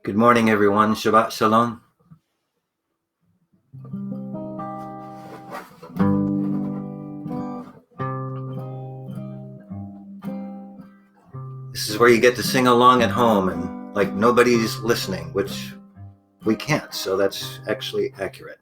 Good morning, everyone. Shabbat Shalom. This is where you get to sing along at home and like nobody's listening, which we can't, so that's actually accurate.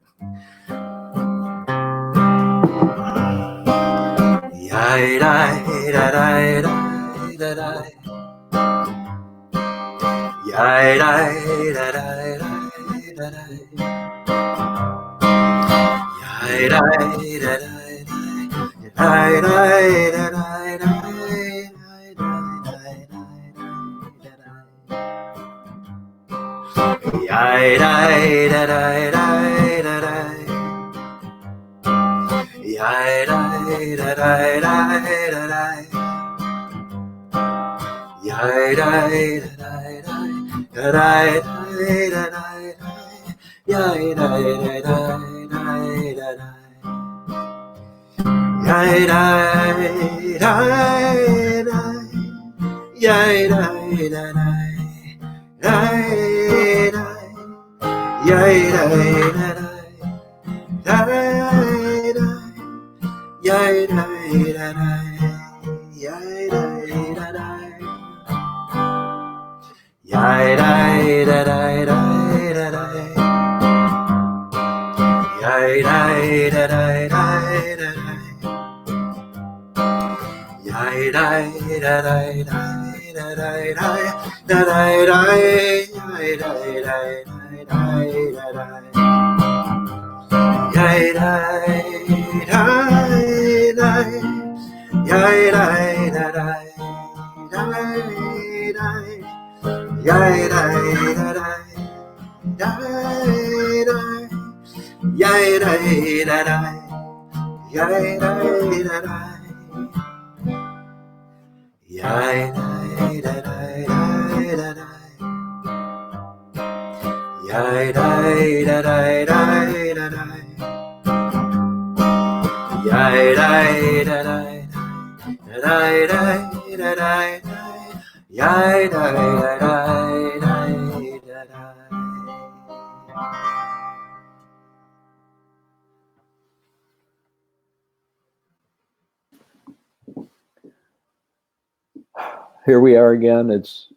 Here we are again. It's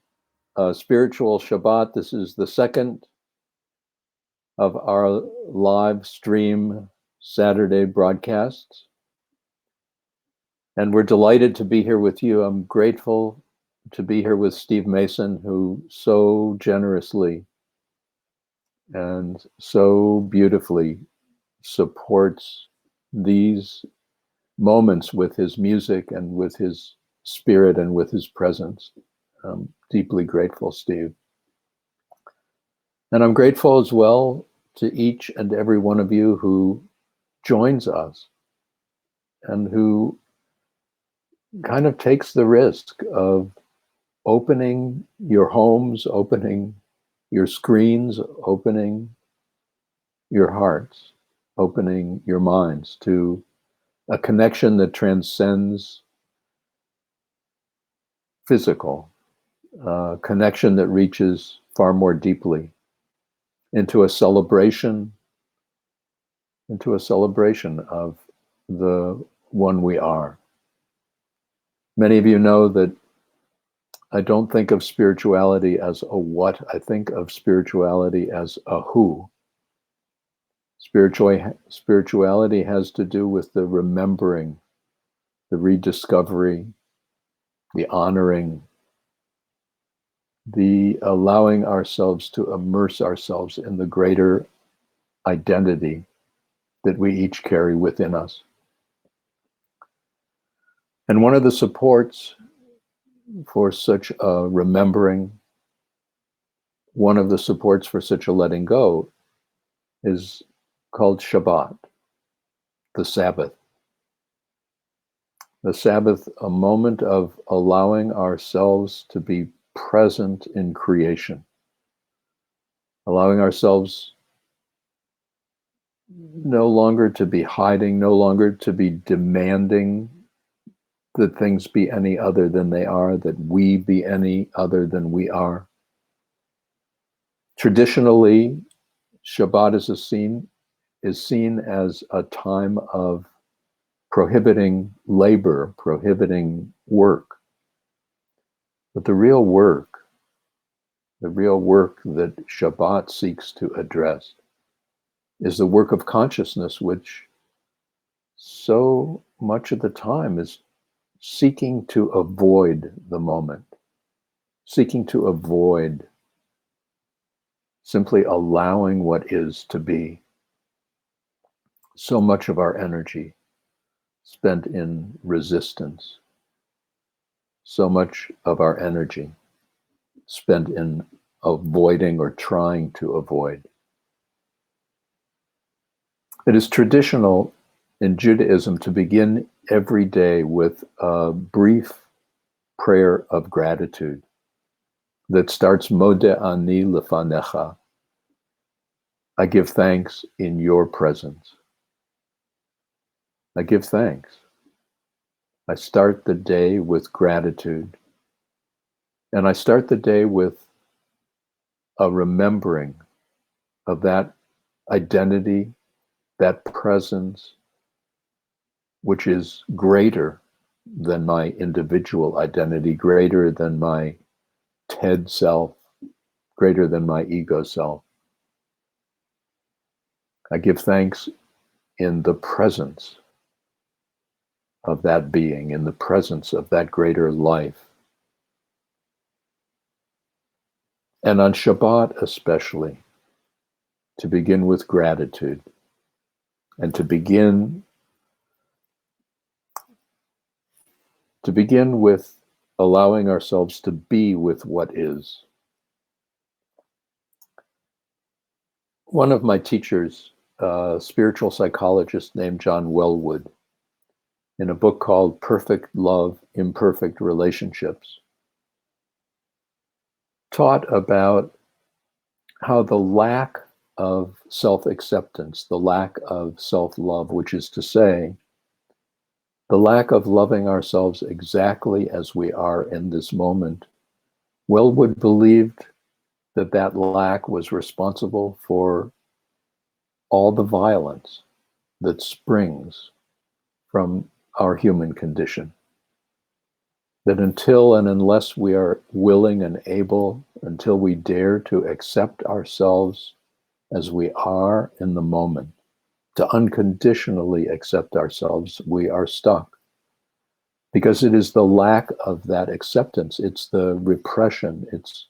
Spiritual Shabbat. This is the second of our live stream Saturday broadcasts. And we're delighted to be here with you. I'm grateful to be here with Steve Mason, who so generously and so beautifully supports these moments with his music and with his spirit and with his presence. I'm deeply grateful, Steve. And I'm grateful as well to each and every one of you who joins us and who kind of takes the risk of opening your homes, opening your screens, opening your hearts, opening your minds to a connection that transcends physical, connection that reaches far more deeply into a celebration of the one we are. Many of you know that I don't think of spirituality as a what, I think of spirituality as a who. Spirituality has to do with the remembering, the rediscovery, the honoring, the allowing ourselves to immerse ourselves in the greater identity that we each carry within us. And one of the supports for such a remembering, one of the supports for such a letting go is called Shabbat, the Sabbath. The Sabbath, a moment of allowing ourselves to be present in creation, allowing ourselves no longer to be hiding, no longer to be demanding that things be any other than they are, that we be any other than we are. Traditionally, Shabbat is seen as a time of prohibiting labor, prohibiting work. But the real work that Shabbat seeks to address is the work of consciousness, which so much of the time is seeking to avoid the moment, seeking to avoid simply allowing what is to be. So much of our energy spent in resistance, so much of our energy spent in avoiding or trying to avoid. It is traditional in Judaism to begin every day with a brief prayer of gratitude that starts Modeh ani lefanecha. I give thanks in your presence. I give thanks. I start the day with gratitude. And I start the day with a remembering of that identity, that presence, which is greater than my individual identity, greater than my TED self, greater than my ego self. I give thanks in the presence of that being, in the presence of that greater life. And on Shabbat especially, to begin with gratitude and to begin with allowing ourselves to be with what is. One of my teachers, a spiritual psychologist named John Wellwood, in a book called Perfect Love, Imperfect Relationships, taught about how the lack of self-acceptance, the lack of self-love, which is to say, the lack of loving ourselves exactly as we are in this moment, Wellwood believed that that lack was responsible for all the violence that springs from our human condition. That until and unless we are willing and able, until we dare to accept ourselves as we are in the moment, to unconditionally accept ourselves, we are stuck. Because it is the lack of that acceptance, it's the repression, it's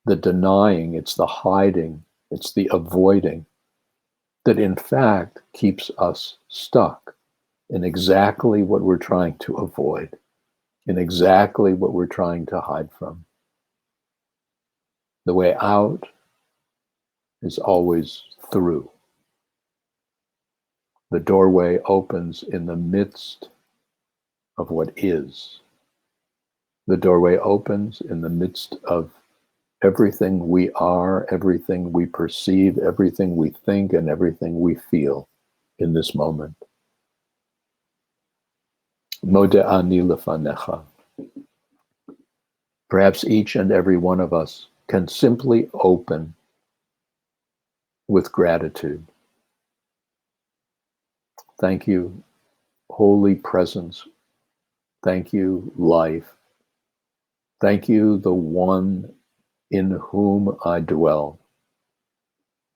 the denying, it's the hiding, it's the avoiding that in fact keeps us stuck in exactly what we're trying to avoid, in exactly what we're trying to hide from. The way out is always through. The doorway opens in the midst of what is. The doorway opens in the midst of everything we are, everything we perceive, everything we think, and everything we feel in this moment. Modeh ani lefanecha. Perhaps each and every one of us can simply open with gratitude. Thank you, holy presence. Thank you, life. Thank you, the one in whom I dwell.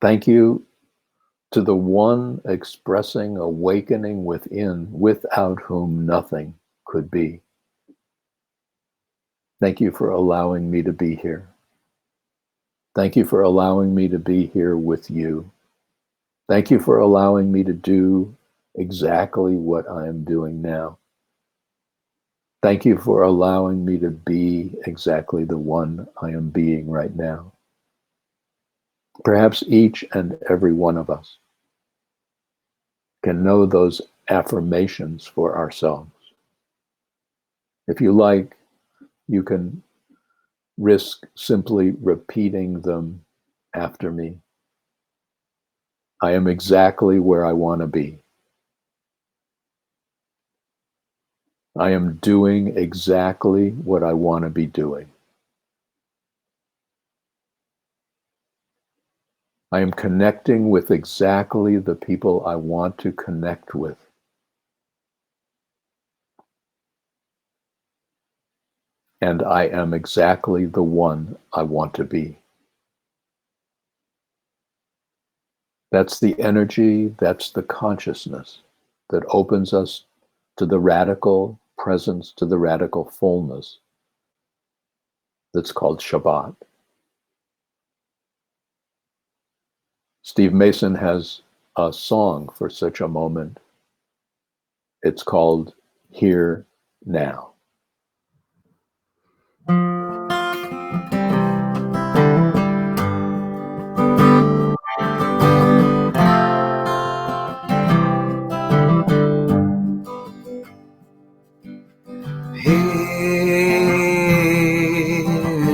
Thank you to the one expressing awakening within, without whom nothing could be. Thank you for allowing me to be here. Thank you for allowing me to be here with you. Thank you for allowing me to do exactly what I am doing now. Thank you for allowing me to be exactly the one I am being right now. Perhaps each and every one of us can know those affirmations for ourselves. If you like, you can risk simply repeating them after me. I am exactly where I want to be. I am doing exactly what I want to be doing. I am connecting with exactly the people I want to connect with. And I am exactly the one I want to be. That's the energy, that's the consciousness that opens us to the radical presence, to the radical fullness that's called Shabbat. Steve Mason has a song for such a moment. It's called Here Now. Here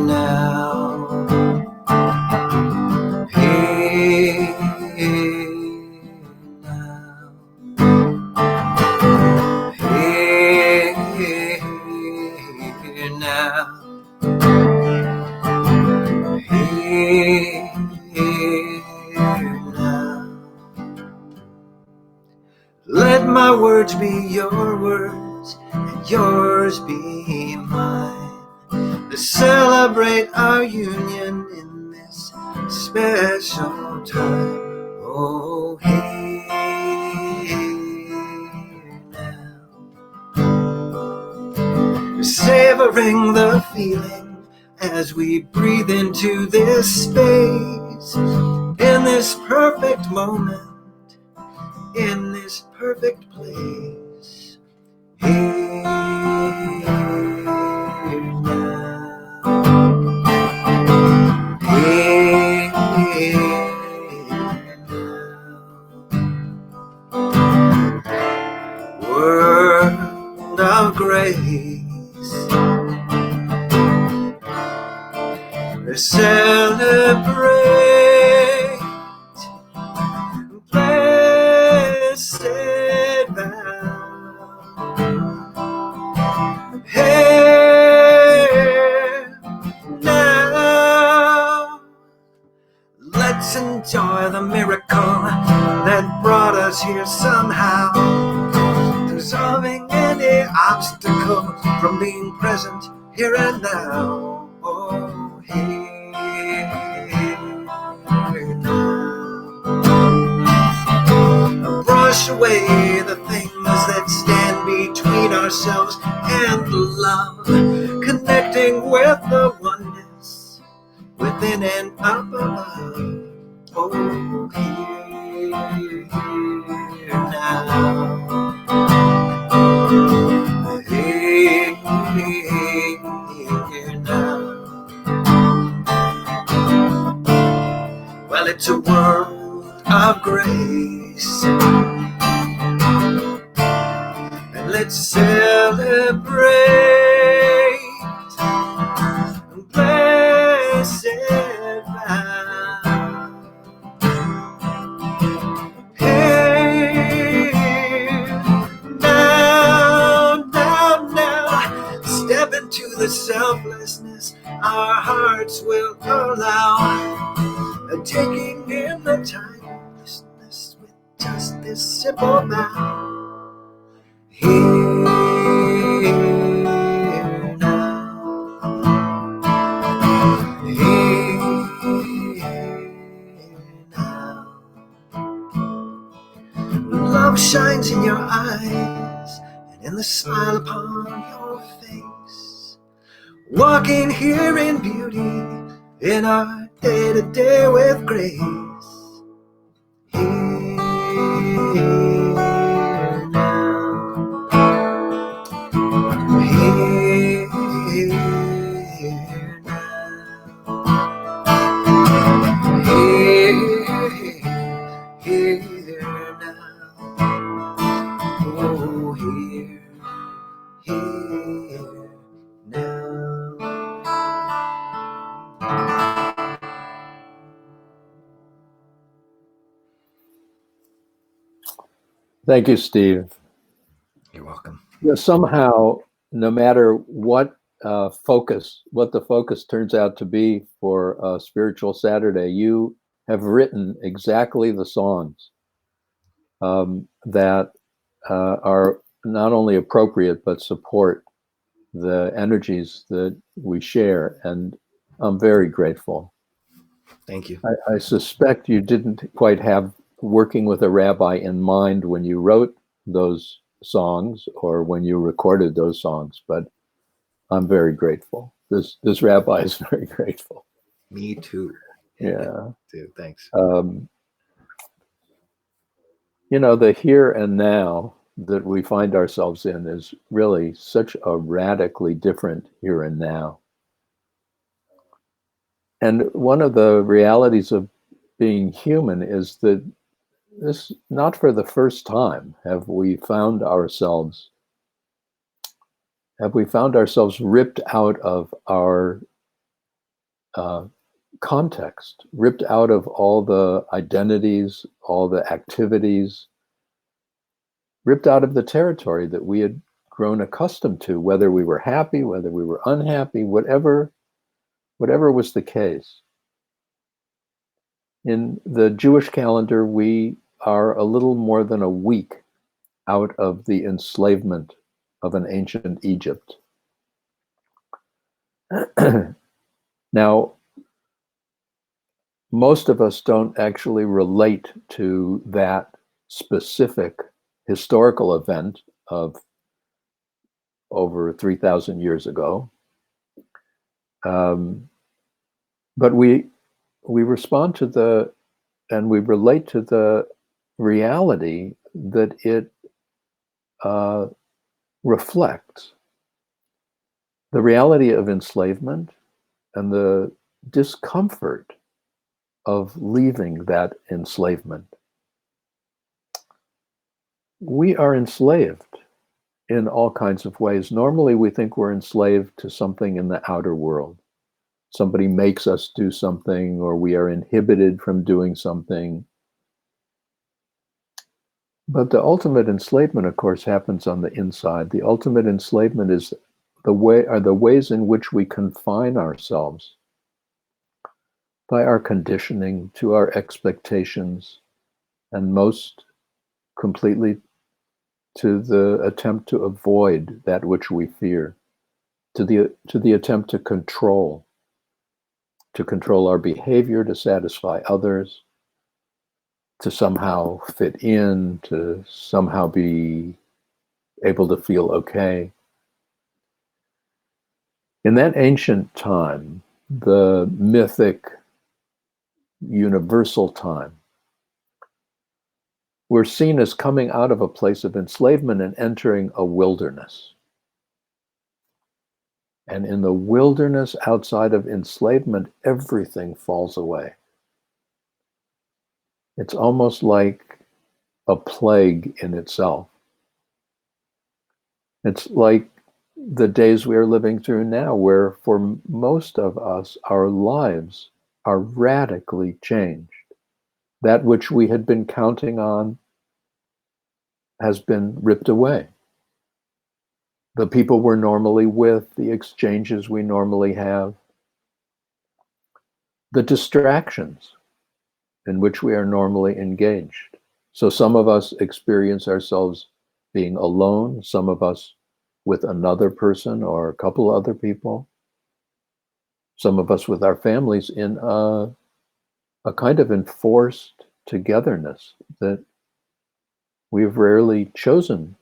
now, here now, here now, here now. Let my words be your words, and yours be mine. To celebrate our union in this special time. Oh, here now. We're savoring the feeling as we breathe into this space, in this perfect moment, in this perfect place. Here now, here now, word of grace, celebrate, blessed vow. Here now, let's enjoy the miracle that brought us here somehow, dissolving any obstacle from being present here and now. Oh, here now, brush away the things that stand between ourselves and love, connecting with the oneness within and up above. Oh, here now, here now. Well, it's a world of grace, and let's celebrate blessed vow. Here now, now, step into the selflessness our hearts will allow, taking in the timelessness with just this simple vow. Here now, here now. Love shines in your eyes and in the smile upon your face. Walking here in beauty in our day-to-day with grace. Here now, here now, here now, oh, here now. Thank you, Steve. You're welcome. Somehow, no matter what the focus turns out to be for Spiritual Saturday, you have written exactly the songs that are not only appropriate but support the energies that we share, and I'm very grateful. Thank you. I suspect you didn't quite have working with a rabbi in mind when you wrote those songs or when you recorded those songs, but I'm very grateful. This rabbi is very grateful. Me too. Yeah. Too. Thanks. The here and now that we find ourselves in is really such a radically different here and now. And one of the realities of being human is that this, not for the first time, have we found ourselves ripped out of our context, ripped out of all the identities, all the activities, ripped out of the territory that we had grown accustomed to, whether we were happy, whether we were unhappy, whatever was the case. In the Jewish calendar, we are a little more than a week out of the enslavement of an ancient Egypt. Now, most of us don't actually relate to that specific historical event of over 3,000 years ago. But we respond to and we relate to the reality that it reflects. The reality of enslavement and the discomfort of leaving that enslavement. We are enslaved in all kinds of ways. Normally, we think we're enslaved to something in the outer world. Somebody makes us do something, or we are inhibited from doing something. But the ultimate enslavement, of course, happens on the inside. The ultimate enslavement is the ways in which we confine ourselves by our conditioning to our expectations, and most completely to the attempt to avoid that which we fear, to the attempt to control our behavior, to satisfy others, to somehow fit in, to somehow be able to feel okay. In that ancient time, the mythic universal time, we're seen as coming out of a place of enslavement and entering a wilderness. And in the wilderness outside of enslavement, everything falls away. It's almost like a plague in itself. It's like the days we are living through now, where for most of us, our lives are radically changed. That which we had been counting on has been ripped away. The people we're normally with, the exchanges we normally have, the distractions in which we are normally engaged. So some of us experience ourselves being alone, some of us with another person or a couple other people, some of us with our families in a kind of enforced togetherness that we've rarely chosen.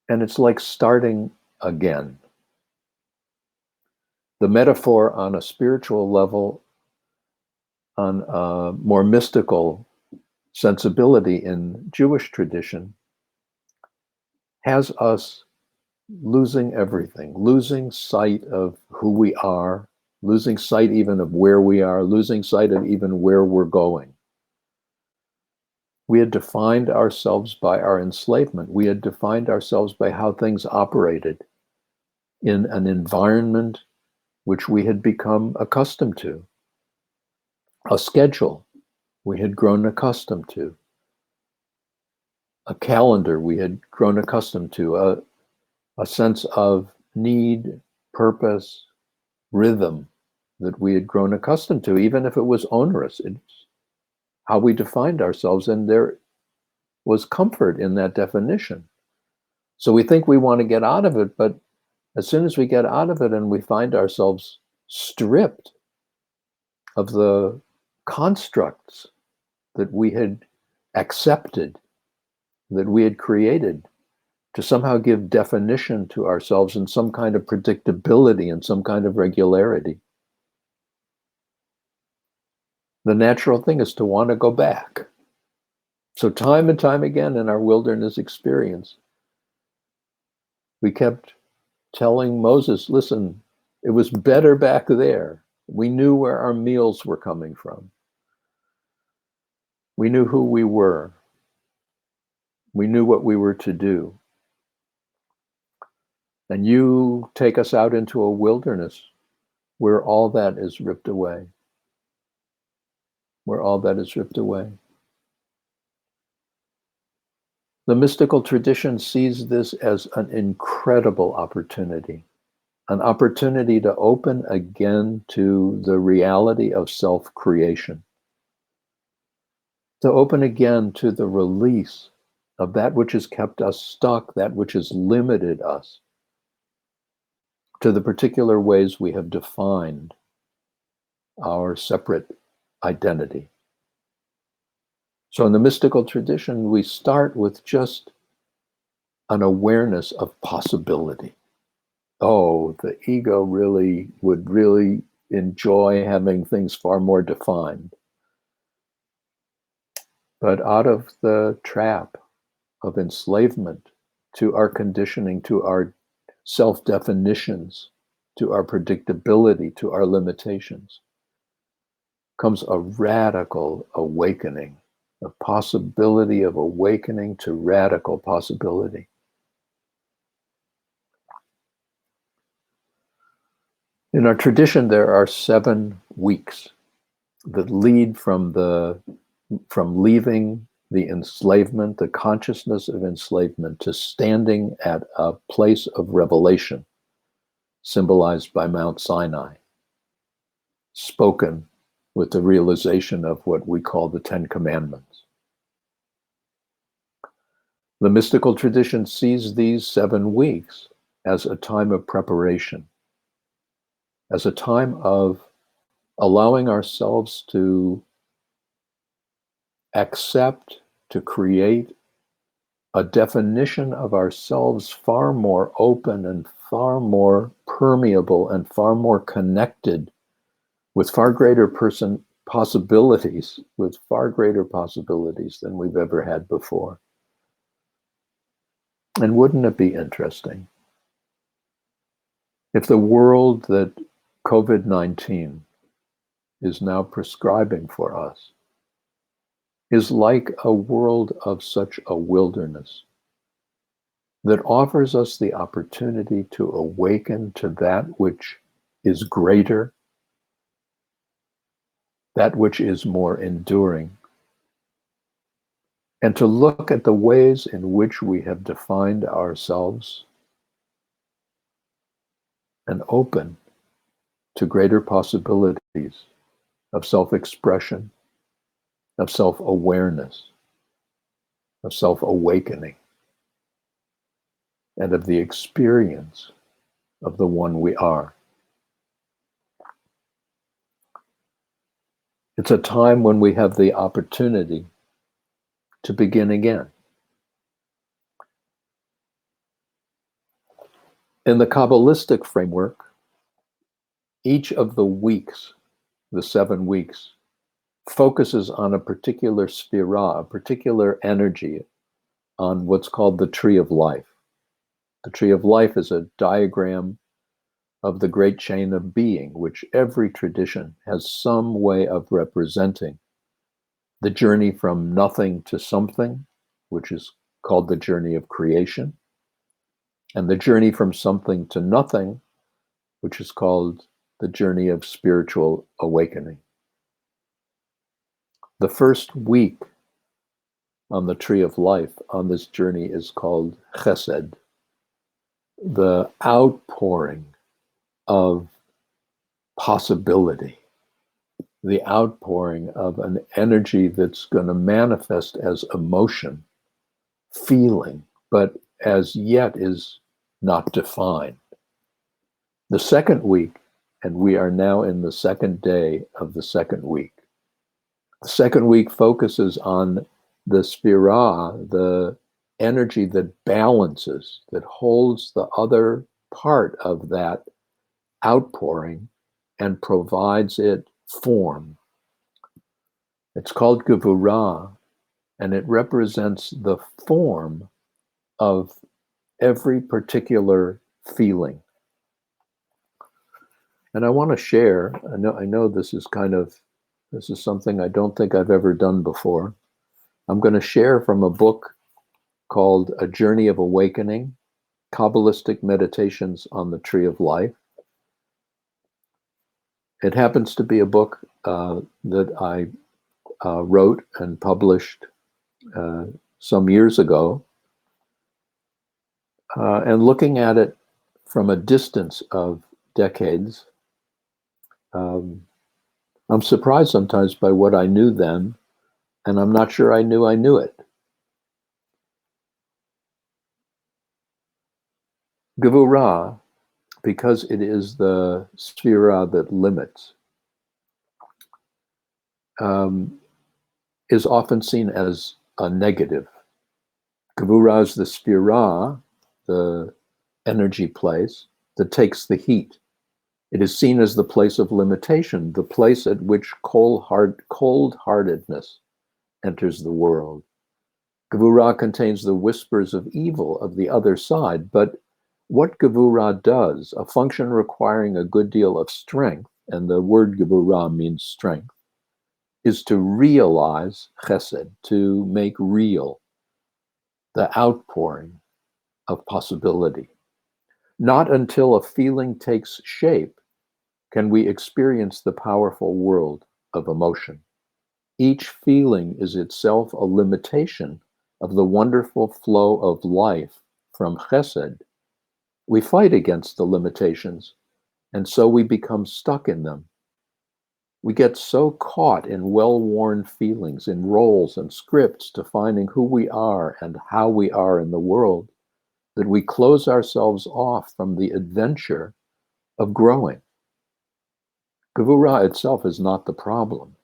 And it's like starting again. The metaphor on a spiritual level, on a more mystical sensibility in Jewish tradition, has us losing everything, losing sight of who we are, losing sight even of where we are, losing sight of even where we're going. We had defined ourselves by our enslavement. We had defined ourselves by how things operated in an environment which we had become accustomed to, a schedule we had grown accustomed to, a calendar we had grown accustomed to, a sense of need, purpose, rhythm that we had grown accustomed to, even if it was onerous. It's how we defined ourselves, and there was comfort in that definition. So we think we want to get out of it, but as soon as we get out of it and we find ourselves stripped of the constructs that we had accepted, that we had created to somehow give definition to ourselves and some kind of predictability and some kind of regularity, the natural thing is to want to go back. So time and time again in our wilderness experience, we kept telling Moses, listen, it was better back there. We knew where our meals were coming from. We knew who we were. We knew what we were to do. And you take us out into a wilderness where all that is ripped away. Where all that is ripped away. The mystical tradition sees this as an incredible opportunity. An opportunity to open again to the reality of self-creation. To open again to the release of that which has kept us stuck, that which has limited us, to the particular ways we have defined our separate identity. So in the mystical tradition, we start with just an awareness of possibility. Oh, the ego would really enjoy having things far more defined. But out of the trap of enslavement to our conditioning, to our self-definitions, to our predictability, to our limitations, comes a radical awakening, a possibility of awakening to radical possibility. In our tradition, there are 7 weeks that lead from leaving the enslavement, the consciousness of enslavement, to standing at a place of revelation, symbolized by Mount Sinai, spoken with the realization of what we call the 10 Commandments. The mystical tradition sees these 7 weeks as a time of preparation, as a time of allowing ourselves to accept, to create a definition of ourselves far more open and far more permeable and far more connected with far greater possibilities than we've ever had before. And wouldn't it be interesting if the world that COVID-19 is now prescribing for us is like a world of such a wilderness that offers us the opportunity to awaken to that which is greater, that which is more enduring, and to look at the ways in which we have defined ourselves and open to greater possibilities of self-expression, of self-awareness, of self-awakening, and of the experience of the one we are. It's a time when we have the opportunity to begin again. In the Kabbalistic framework, each of the weeks, the 7 weeks, focuses on a particular sphera, a particular energy, on what's called the tree of life. The tree of life is a diagram of the great chain of being, which every tradition has some way of representing. The journey from nothing to something, which is called the journey of creation, and the journey from something to nothing, which is called the journey of spiritual awakening. The first week on the tree of life on this journey is called Chesed, the outpouring of possibility, the outpouring of an energy that's going to manifest as emotion, feeling, but as yet is not defined. The second week, and we are now in the second day of the second week. The second week focuses on the spirah, the energy that balances, that holds the other part of that outpouring and provides it form. It's called Gevurah, and it represents the form of every particular feeling. And I want to share, I know this is something I don't think I've ever done before. I'm going to share from a book called A Journey of Awakening, Kabbalistic Meditations on the Tree of Life. It happens to be a book that I wrote and published some years ago. And looking at it from a distance of decades, I'm surprised sometimes by what I knew then, and I'm not sure I knew it. Gevurah, because it is the sphera that limits, is often seen as a negative. Gevurah is the sphera, the energy place, that takes the heat. It is seen as the place of limitation, the place at which cold-heartedness enters the world. Gevurah contains the whispers of evil of the other side, but what Gevurah does, a function requiring a good deal of strength, and the word Gevurah means strength, is to realize chesed, to make real the outpouring of possibility. Not until a feeling takes shape can we experience the powerful world of emotion. Each feeling is itself a limitation of the wonderful flow of life from chesed. We fight against the limitations, and so we become stuck in them. We get so caught in well-worn feelings, in roles and scripts defining who we are and how we are in the world, that we close ourselves off from the adventure of growing. Gevurah itself is not the problem.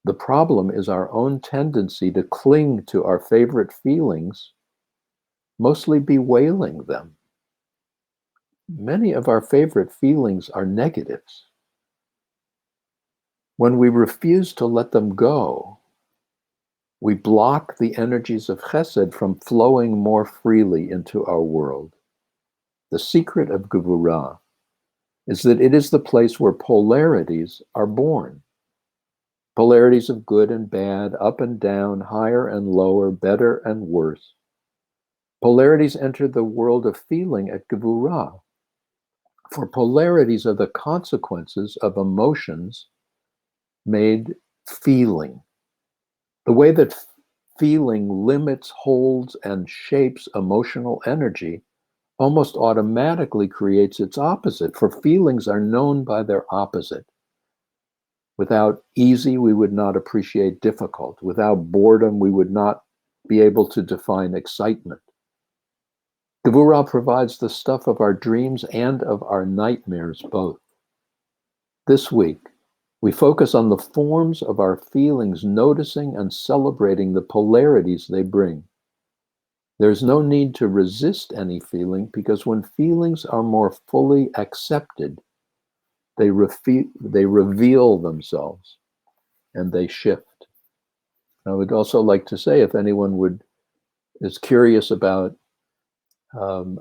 The problem is our own tendency to cling to our favorite feelings, mostly bewailing them. Many of our favorite feelings are negatives. When we refuse to let them go, we block the energies of chesed from flowing more freely into our world. The secret of Gevurah is that it is the place where polarities are born. Polarities of good and bad, up and down, higher and lower, better and worse. Polarities enter the world of feeling at Gevurah, for polarities are the consequences of emotions made feeling. The way that feeling limits, holds, and shapes emotional energy almost automatically creates its opposite, for feelings are known by their opposite. Without easy, we would not appreciate difficult. Without boredom, we would not be able to define excitement. Gevurah provides the stuff of our dreams and of our nightmares both. This week, we focus on the forms of our feelings, noticing and celebrating the polarities they bring. There's no need to resist any feeling, because when feelings are more fully accepted, they reveal themselves and they shift. I would also like to say, if anyone is curious about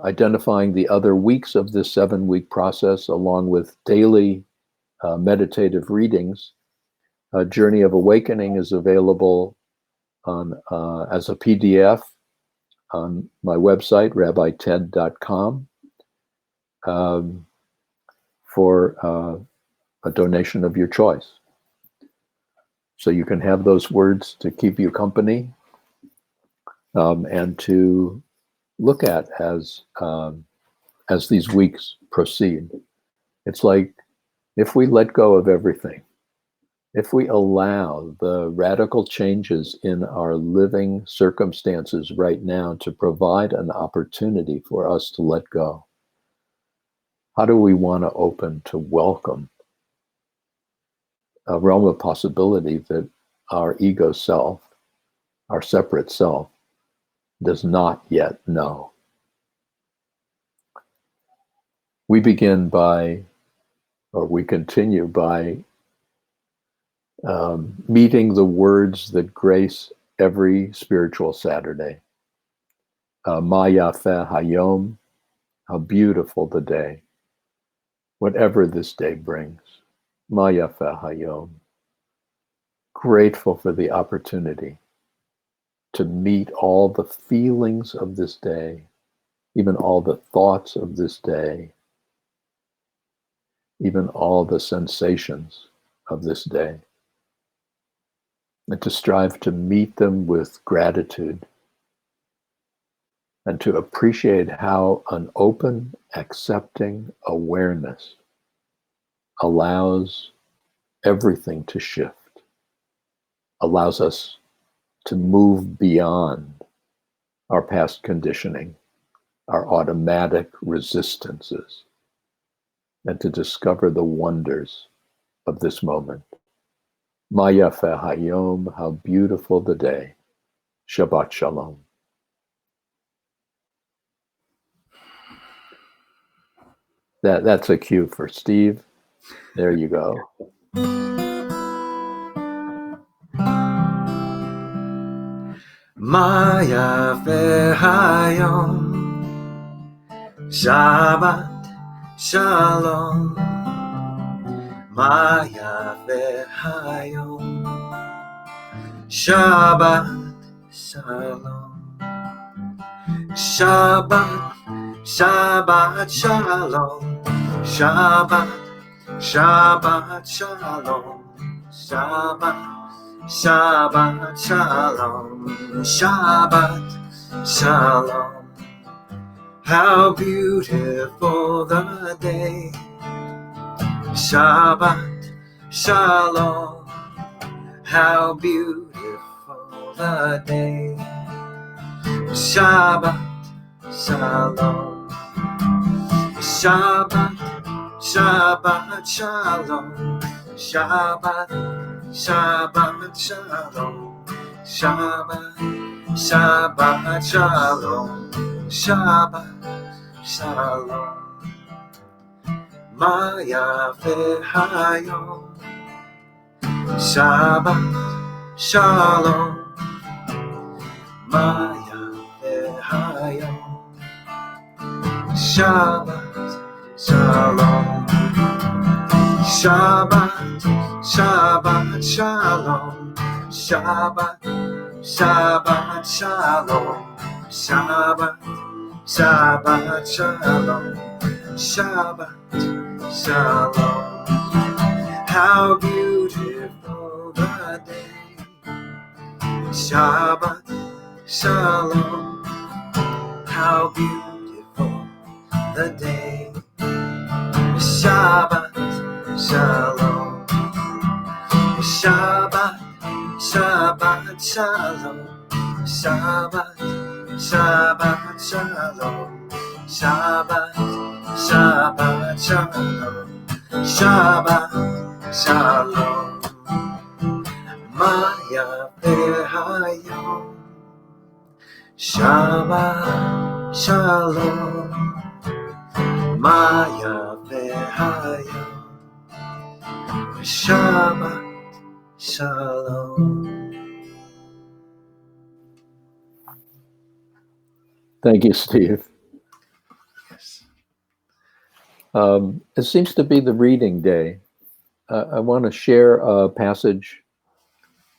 identifying the other weeks of this 7-week process, along with daily meditative readings, A Journey of Awakening is available on as a PDF on my website, rabbited.com, for a donation of your choice. So you can have those words to keep you company and to look at as these weeks proceed. It's like If we let go of everything, if we allow the radical changes in our living circumstances right now to provide an opportunity for us to let go, how do we want to open to welcome a realm of possibility that our ego self, our separate self, does not yet know? We begin by, or we continue by, meeting the words that grace every spiritual Saturday. Ma Yafeh Hayom, how beautiful the day, whatever this day brings. Ma Yafeh Hayom, grateful for the opportunity to meet all the feelings of this day, even all the thoughts of this day, even all the sensations of this day, and to strive to meet them with gratitude and to appreciate how an open, accepting awareness allows everything to shift, allows us to move beyond our past conditioning, our automatic resistances, and to discover the wonders of this moment. Ma Yafeh Hayom, how beautiful the day. Shabbat Shalom. That's a cue for Steve. There you go. Ma Yafeh Hayom, Shabbat Shalom. Ma Yafeh Hayom, Shabbat Shalom. Shabbat, Shabbat Shalom. Shabbat, Shabbat Shalom. Shabbat, Shabbat Shalom. Shabbat Shalom. How beautiful the day. Shabbat Shalom. How beautiful the day. Shabbat Shalom. Shabbat, Shabbat Shalom. Shabbat, Shabbat Shalom. Shabbat, Shabbat Shalom. Shabbat Shalom. Ma Yafeh Hayom. Shabbat Shalom. Ma Yafeh Hayom. Shabbat Shalom. Shabbat, Shabbat Shalom. Shabbat, Shabbat Shalom. Shabbat, Shabbat Shalom. Shabbat Shalom. How beautiful the day. Shabbat Shalom. How beautiful the day. Shabbat Shalom. Shabbat, Shabbat Shalom. Shabbat, Shabbat Shalom. Shabbat, Shabbat Shalom. Shabbat Shalom. Ma Yafeh Hayom. Shabbat Shalom. Ma Yafeh Hayom. Shabbat Shalom. Thank you, Steve. Yes. It seems to be the reading day. I want to share a passage.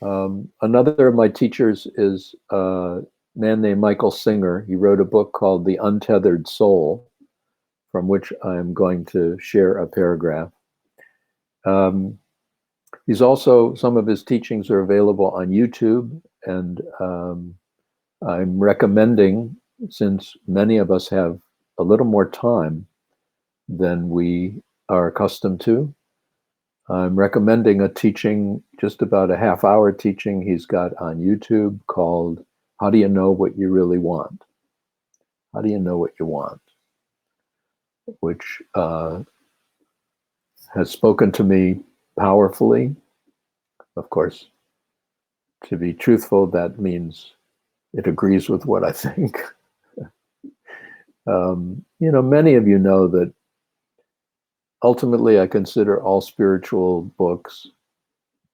Another of my teachers is a man named Michael Singer. He wrote a book called The Untethered Soul, from which I'm going to share a paragraph. He's also, some of his teachings are available on YouTube, and I'm recommending, since many of us have a little more time than we are accustomed to, I'm recommending a teaching, just about a half-hour teaching he's got on YouTube called How Do You Know What You Really Want? How do you know what you want? Which has spoken to me powerfully. Of course, to be truthful, that means it agrees with what I think. Many of you know that ultimately I consider all spiritual books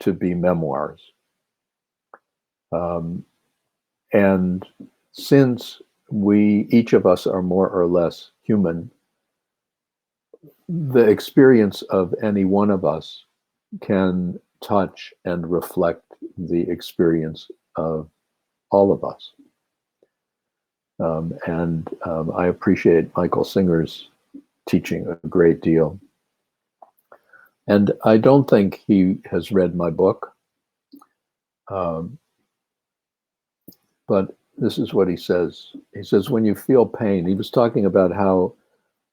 to be memoirs. And since each of us are more or less human, the experience of any one of us can touch and reflect the experience of all of us. I appreciate Michael Singer's teaching a great deal. And I don't think he has read my book, but this is what he says. He says, when you feel pain, he was talking about how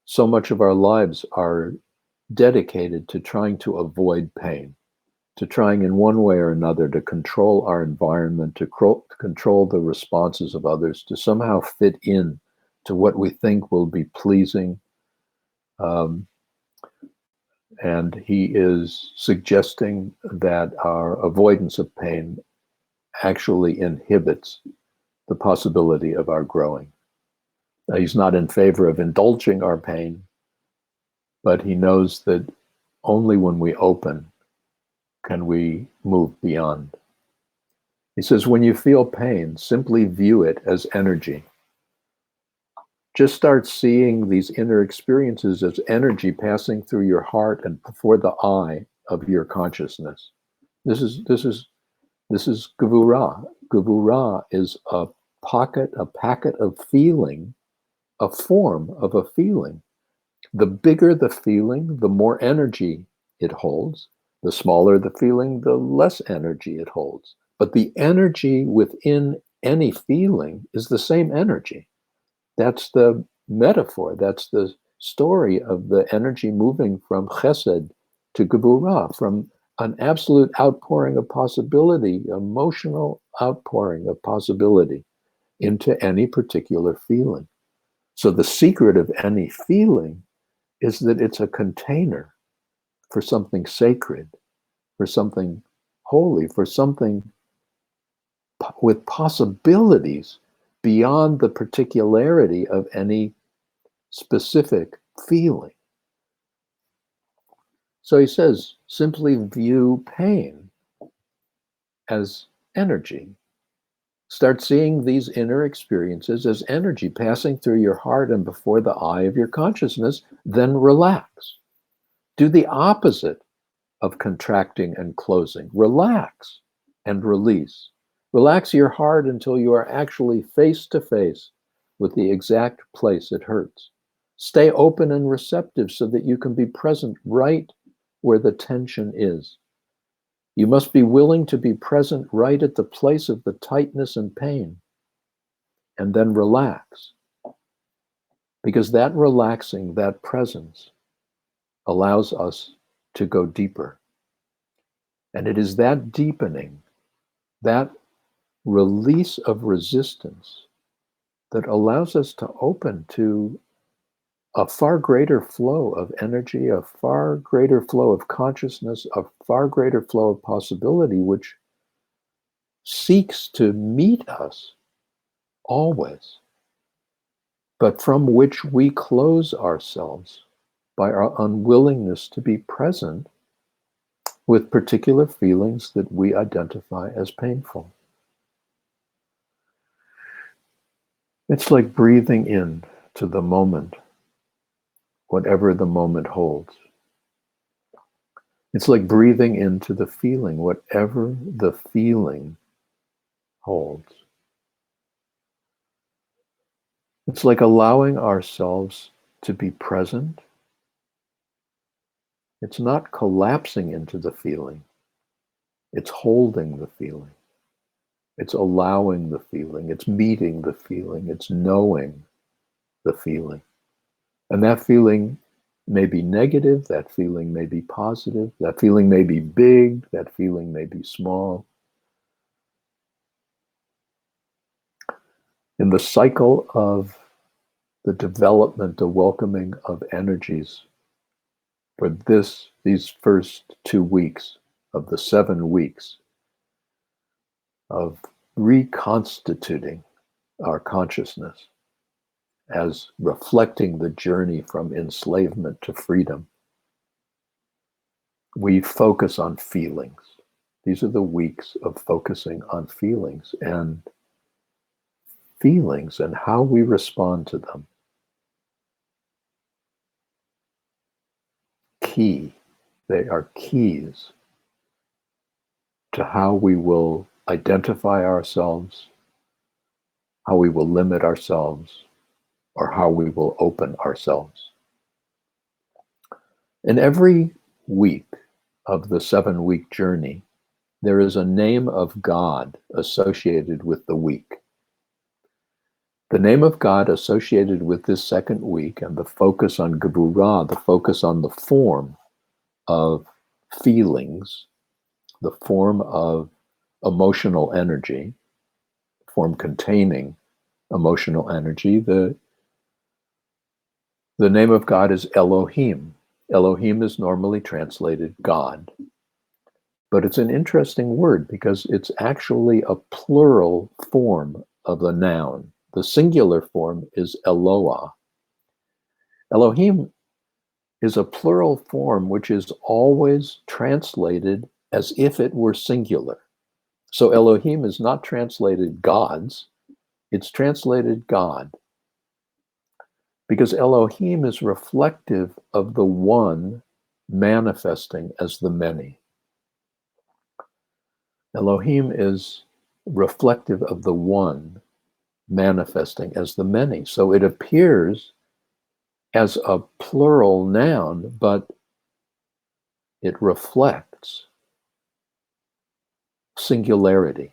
so much of our lives are dedicated to trying to avoid pain, to trying in one way or another to control our environment, to control the responses of others, to somehow fit in to what we think will be pleasing. And he is suggesting that our avoidance of pain actually inhibits the possibility of our growing. Now, he's not in favor of indulging our pain, but he knows that only when we open can we move beyond. He says, when you feel pain, simply view it as energy. Just start seeing these inner experiences as energy passing through your heart and before the eye of your consciousness. This is gevurah. Gevurah is a packet of feeling, a form of a feeling. The bigger the feeling, the more energy it holds. The smaller the feeling, the less energy it holds. But the energy within any feeling is the same energy. That's the metaphor. That's the story of the energy moving from chesed to gevurah, from an absolute outpouring of possibility, emotional outpouring of possibility into any particular feeling. So the secret of any feeling is that it's a container for something sacred, for something holy, for something with possibilities beyond the particularity of any specific feeling. So he says, simply view pain as energy. Start seeing these inner experiences as energy passing through your heart and before the eye of your consciousness, then relax. Do the opposite of contracting and closing. Relax and release. Relax your heart until you are actually face to face with the exact place it hurts. Stay open and receptive so that you can be present right where the tension is. You must be willing to be present right at the place of the tightness and pain, and then relax. Because that relaxing, that presence, allows us to go deeper. And it is that deepening, that release of resistance, that allows us to open to a far greater flow of energy, a far greater flow of consciousness, a far greater flow of possibility, which seeks to meet us always, but from which we close ourselves by our unwillingness to be present with particular feelings that we identify as painful. It's like breathing in to the moment, whatever the moment holds. It's like breathing into the feeling, whatever the feeling holds. It's like allowing ourselves to be present. It's not collapsing into the feeling. It's holding the feeling. It's allowing the feeling. It's meeting the feeling. It's knowing the feeling. And that feeling may be negative, that feeling may be positive, that feeling may be big, that feeling may be small. In the cycle of the development, the welcoming of energies for these first 2 weeks of the 7 weeks of reconstituting our consciousness as reflecting the journey from enslavement to freedom, we focus on feelings. These are the weeks of focusing on feelings and how we respond to them. They are keys to how we will identify ourselves, how we will limit ourselves, or how we will open ourselves. In every week of the 7-week journey, there is a name of God associated with the week. The name of God associated with this second week and the focus on Gevurah, the focus on the form of feelings, the form of emotional energy, form containing emotional energy, the name of God is Elohim. Elohim is normally translated God. But it's an interesting word because it's actually a plural form of a noun. The singular form is Eloah. Elohim is a plural form which is always translated as if it were singular. So Elohim is not translated gods, it's translated God. Because Elohim is reflective of the one manifesting as the many. Elohim is reflective of the one manifesting as the many. So it appears as a plural noun, but it reflects singularity.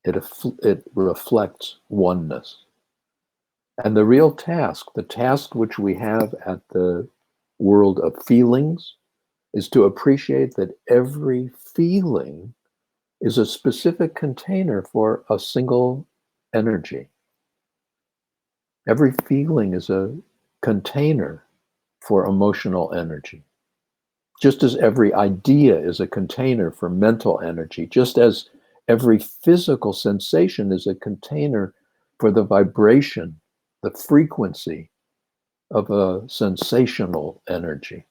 It reflects oneness. And the real task, the task which we have at the world of feelings, is to appreciate that every feeling is a specific container for a single energy. Every feeling is a container for emotional energy. Just as every idea is a container for mental energy, just as every physical sensation is a container for the vibration, the frequency of a sensational energy.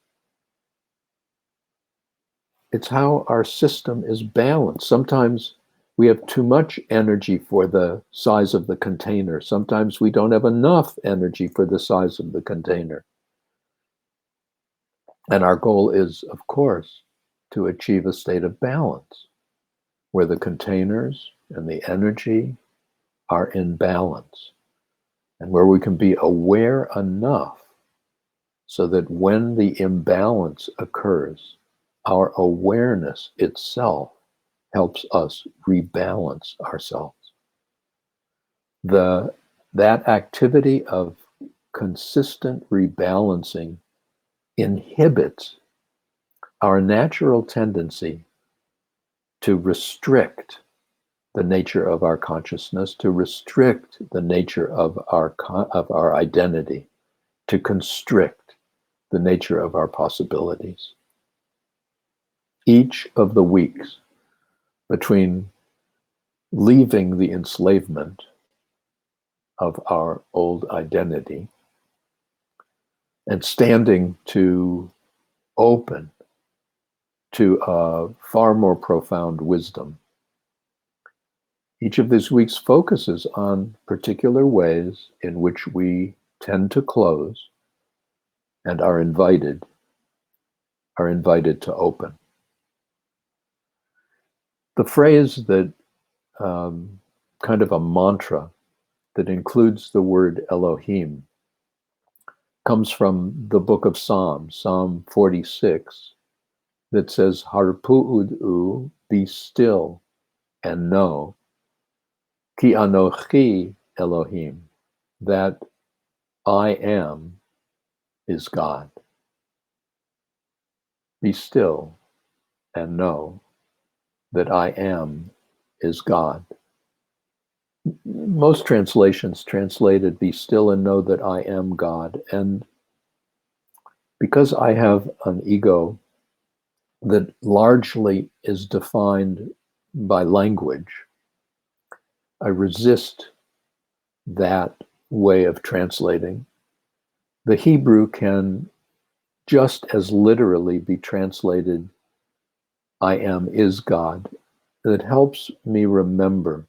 It's how our system is balanced. Sometimes we have too much energy for the size of the container. Sometimes we don't have enough energy for the size of the container. And our goal is, of course, to achieve a state of balance where the containers and the energy are in balance and where we can be aware enough so that when the imbalance occurs, our awareness itself helps us rebalance ourselves. That activity of consistent rebalancing inhibits our natural tendency to restrict the nature of our consciousness, to restrict the nature of our identity, to constrict the nature of our possibilities. Each of the weeks between leaving the enslavement of our old identity and standing to open to a far more profound wisdom. Each of these weeks focuses on particular ways in which we tend to close and are invited to open. The phrase that kind of a mantra that includes the word Elohim comes from the book of Psalms, Psalm 46, that says, Harpu'udu, be still and know, ki anochi Elohim, that I am is God. Be still and know that I am is God. Most translations translated, be still and know that I am God. And because I have an ego that largely is defined by language, I resist that way of translating. The Hebrew can just as literally be translated, I am is God. It helps me remember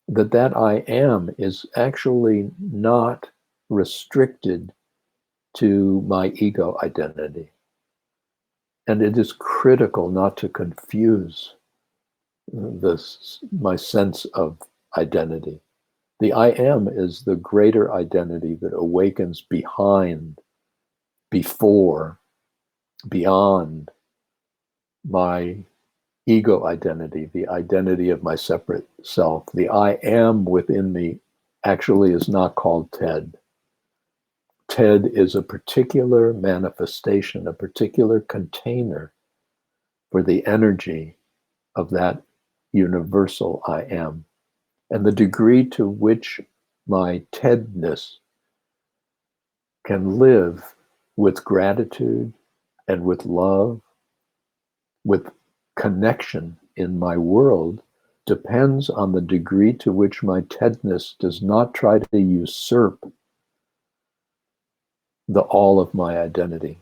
that I am is actually not restricted to my ego identity. And it is critical not to confuse my sense of identity. The I am is the greater identity that awakens behind, before, beyond my ego identity, the identity of my separate self. The I am within me actually is not called Ted. Ted is a particular manifestation, a particular container for the energy of that universal I am. And the degree to which my Tedness can live with gratitude and with love, with connection in my world, depends on the degree to which my Tedness does not try to usurp the all of my identity,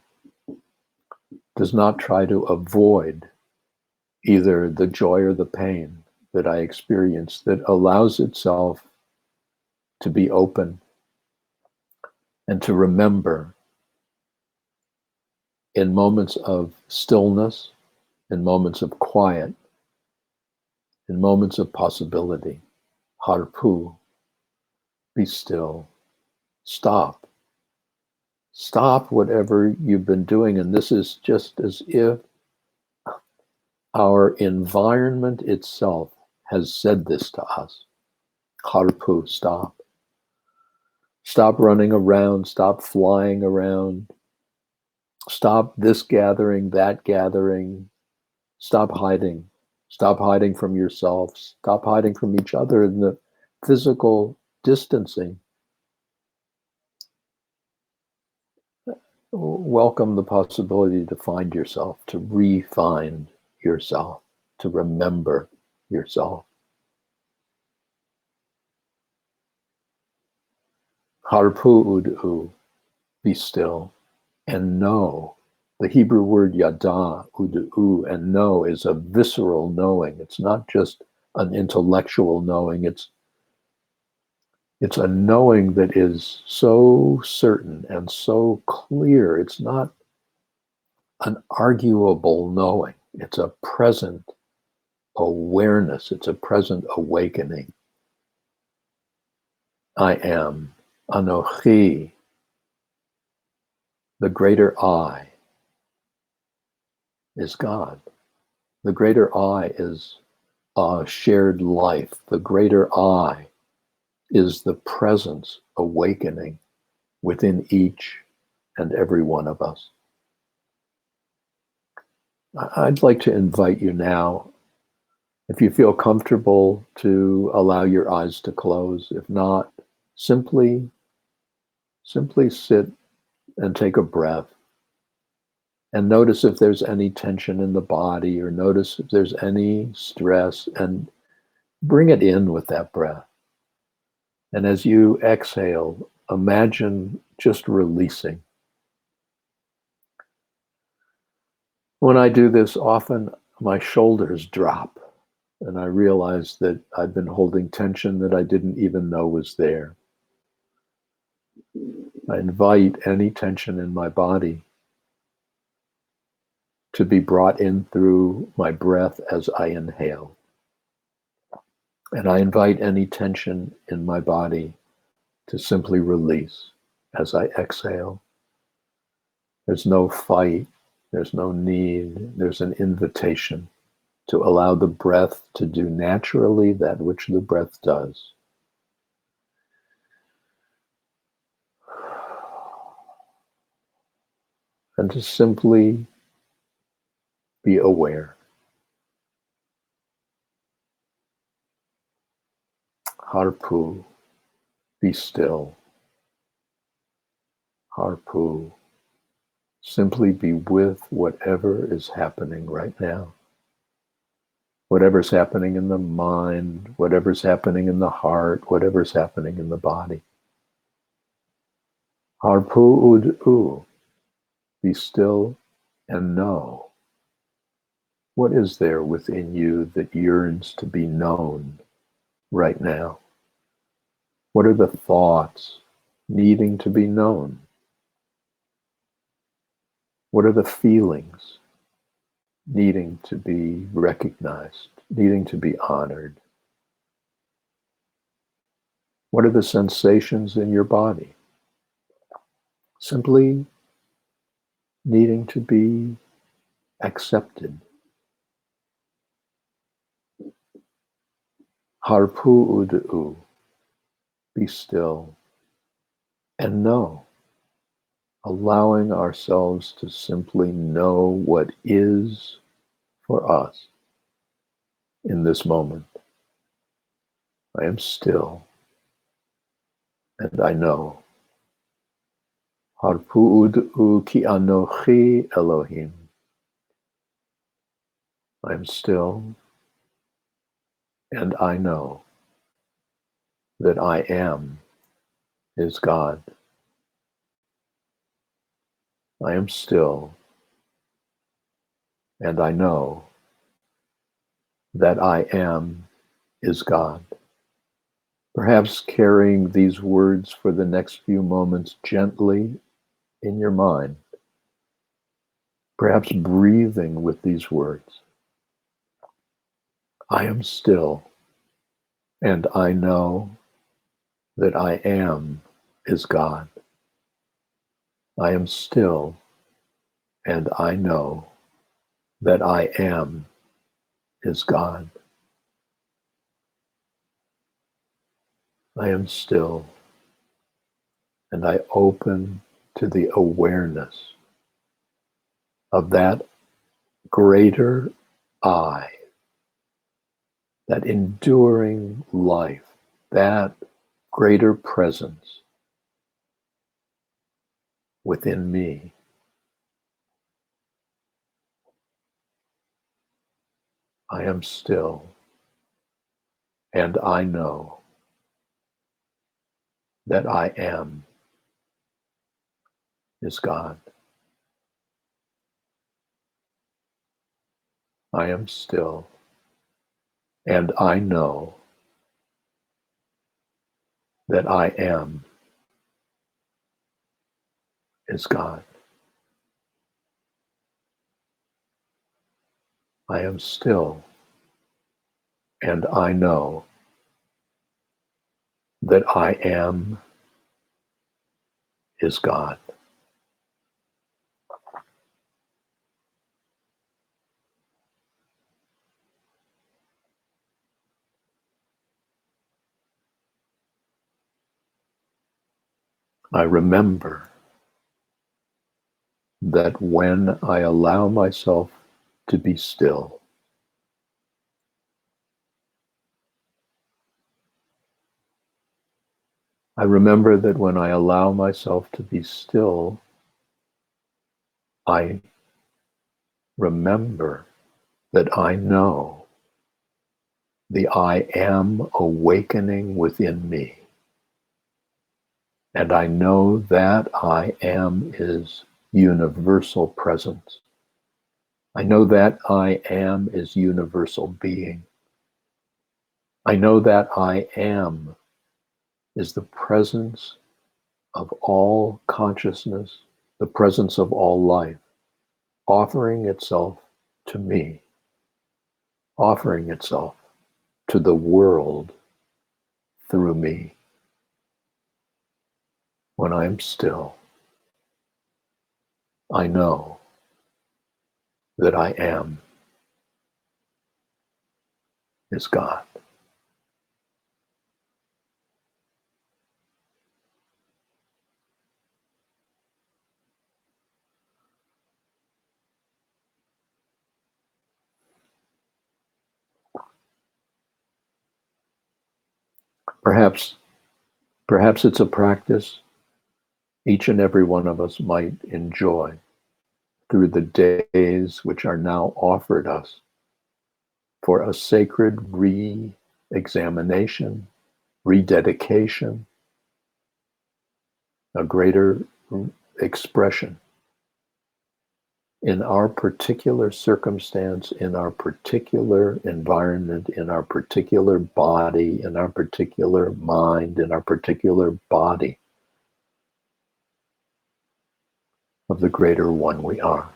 does not try to avoid either the joy or the pain that I experience, that allows itself to be open and to remember in moments of stillness, in moments of quiet, in moments of possibility. Harpu, be still, stop. Stop whatever you've been doing. And this is just as if our environment itself has said this to us. Harpu, stop. Stop running around, stop flying around. Stop this gathering, that gathering. Stop hiding. Stop hiding from yourself. Stop hiding from each other in the physical distancing. Welcome the possibility to find yourself, to re-find yourself, to remember yourself. Harpu udu, be still and know. The Hebrew word yada, udu, and know is a visceral knowing. It's not just an intellectual knowing. It's a knowing that is so certain and so clear. It's not an arguable knowing. It's a present awareness. It's a present awakening. I am. Anochi, the greater I, is God. The greater I is a shared life. The greater I is the presence awakening within each and every one of us. I'd like to invite you now, if you feel comfortable, to allow your eyes to close. If not, simply sit and take a breath and notice if there's any tension in the body, or notice if there's any stress, and bring it in with that breath. And as you exhale, imagine just releasing. When I do this, often my shoulders drop and I realize that I've been holding tension that I didn't even know was there. I invite any tension in my body to be brought in through my breath as I inhale. And I invite any tension in my body to simply release as I exhale. There's no fight, there's no need, there's an invitation to allow the breath to do naturally that which the breath does. and to simply be aware. Harpu, be still. Harpu, simply be with whatever is happening right now. Whatever's happening in the mind, whatever's happening in the heart, whatever's happening in the body. Harpu ud, be still and know. What is there within you that yearns to be known right now? What are the thoughts needing to be known? What are the feelings needing to be recognized, needing to be honored? What are the sensations in your body? Simply needing to be accepted. Harpu udu, be still and know. Allowing ourselves to simply know what is for us in this moment. I am still and I know. Harpu udu ki anochi Elohim. I am still and I know that I am is God. I am still and I know that I am is God. Perhaps carrying these words for the next few moments gently in your mind. Perhaps breathing with these words. I am still and I know that I am is God. I am still and I know that I am is God. I am still and I open to the awareness of that greater I, that enduring life, that greater presence within me. I am still and I know that I am is God. I am still and I know that I am is God. I am still and I know that I am is God. I remember that when I allow myself to be still, I remember that when I allow myself to be still, I remember that I know the I am awakening within me. And I know that I am is universal presence. I know that I am is universal being. I know that I am is the presence of all consciousness, the presence of all life, offering itself to me, offering itself to the world through me. When I am still, I know that I am is God. Perhaps it's a practice each and every one of us might enjoy through the days which are now offered us for a sacred re-examination, rededication, a greater expression in our particular circumstance, in our particular environment, in our particular body, in our particular mind, in our particular body of the greater one we are.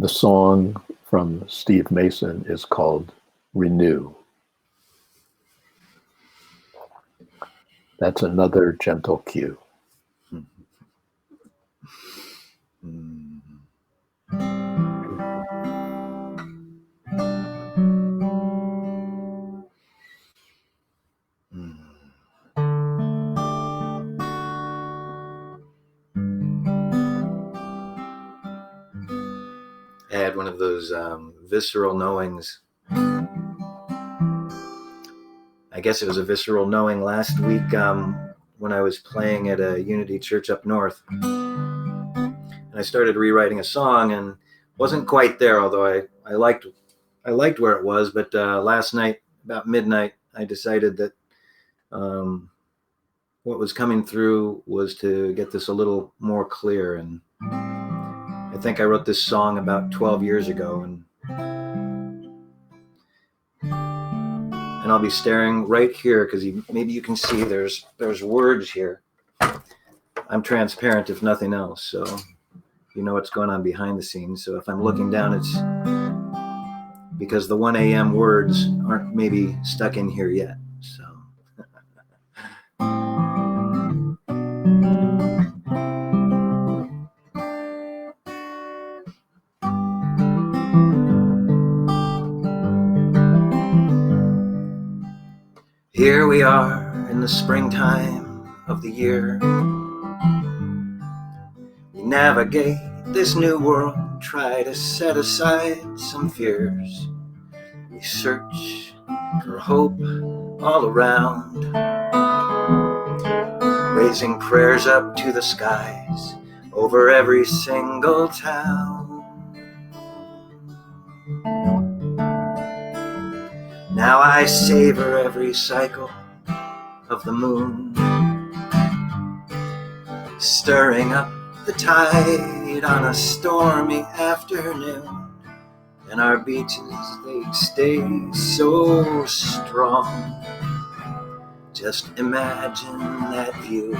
The song from Steve Mason is called Renew. That's another gentle cue. I had one of those visceral knowings. I guess it was a visceral knowing last week when I was playing at a Unity church up north. And I started rewriting a song and wasn't quite there, although I liked where it was. But last night, about midnight, I decided that what was coming through was to get this a little more clear. And I think I wrote this song about 12 years ago, and I'll be staring right here because maybe you can see there's words here. I'm transparent if nothing else, so you know what's going on behind the scenes. So if I'm looking down, it's because the 1 a.m. words aren't maybe stuck in here yet. So here we are in the springtime of the year. We navigate this new world, try to set aside some fears. We search for hope all around, raising prayers up to the skies over every single town. Now I savor every cycle of the moon, stirring up the tide on a stormy afternoon. And our beaches, they stay so strong. Just imagine that view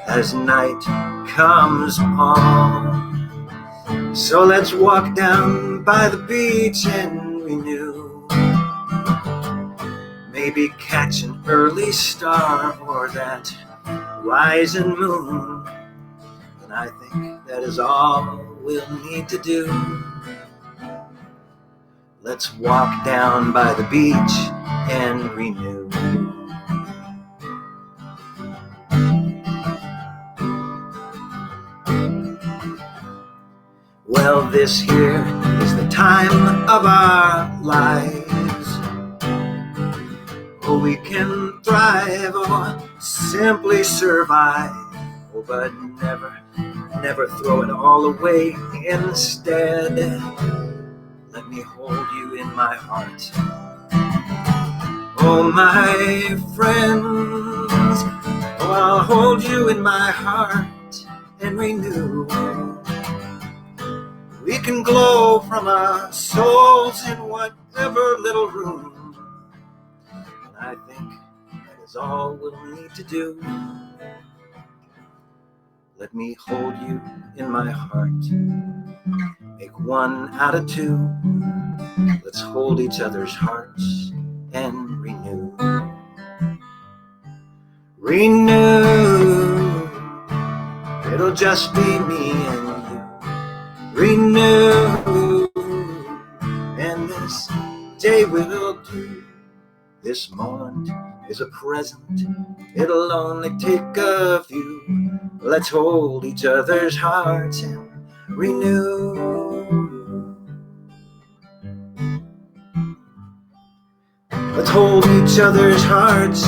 as night comes on. So let's walk down by the beach and renew. Maybe catch an early star or that rising moon. And I think that is all we'll need to do. Let's walk down by the beach and renew. Well, this here is the time of our lives. Oh, we can thrive or simply survive. Oh, but never throw it all away. Instead, let me hold you in my heart. Oh, my friends, oh, I'll hold you in my heart and renew. We can glow from our souls in whatever little room. And I think that is all we'll need to do. Let me hold you in my heart. Make one out of two. Let's hold each other's hearts and renew. Renew. It'll just be me and you. Renew. And this day will do. This moment is a present. It'll only take a few. Let's hold each other's hearts and renew. Let's hold each other's hearts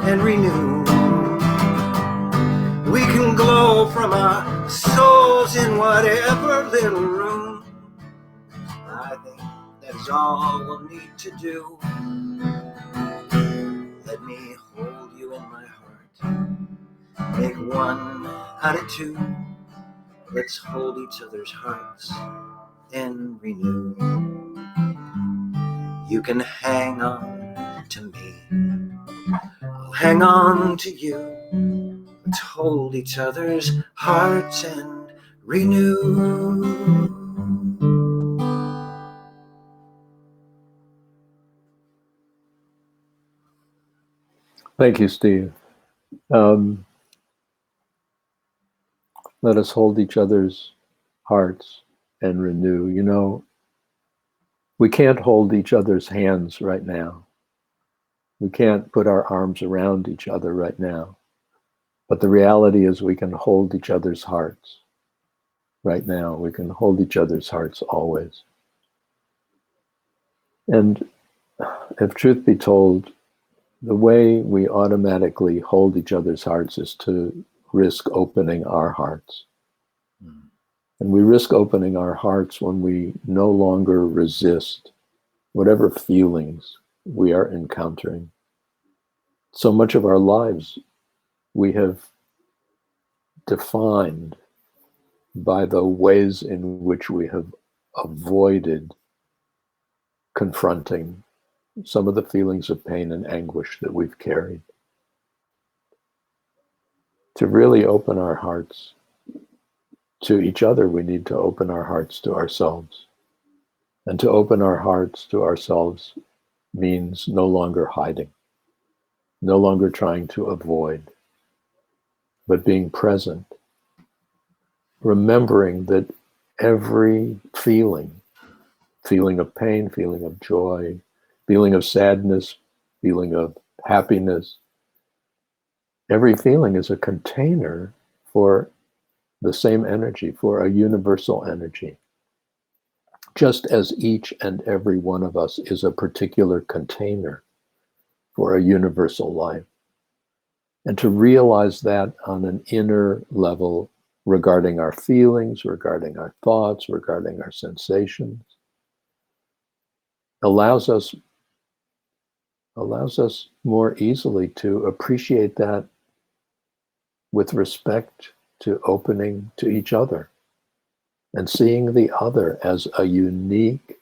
and renew. We can glow from our souls in whatever little room. I think that's all we'll need to do. Let me hold you in my heart. Make one out of two. Let's hold each other's hearts and renew. You can hang on to me. I'll hang on to you. Let's hold each other's hearts and renew. Thank you, Steve. Let us hold each other's hearts and renew. You know, we can't hold each other's hands right now. We can't put our arms around each other right now. But the reality is we can hold each other's hearts right now. We can hold each other's hearts always. And if truth be told, the way we automatically hold each other's hearts is to risk opening our hearts. And we risk opening our hearts when we no longer resist whatever feelings we are encountering. So much of our lives we have defined by the ways in which we have avoided confronting some of the feelings of pain and anguish that we've carried. To really open our hearts to each other, we need to open our hearts to ourselves. And to open our hearts to ourselves means no longer hiding, no longer trying to avoid, but being present, remembering that every feeling of pain, feeling of joy, feeling of sadness, feeling of happiness, every feeling is a container for the same energy, for a universal energy. Just as each and every one of us is a particular container for a universal life. And to realize that on an inner level regarding our feelings, regarding our thoughts, regarding our sensations, allows us more easily to appreciate that with respect to opening to each other and seeing the other as a unique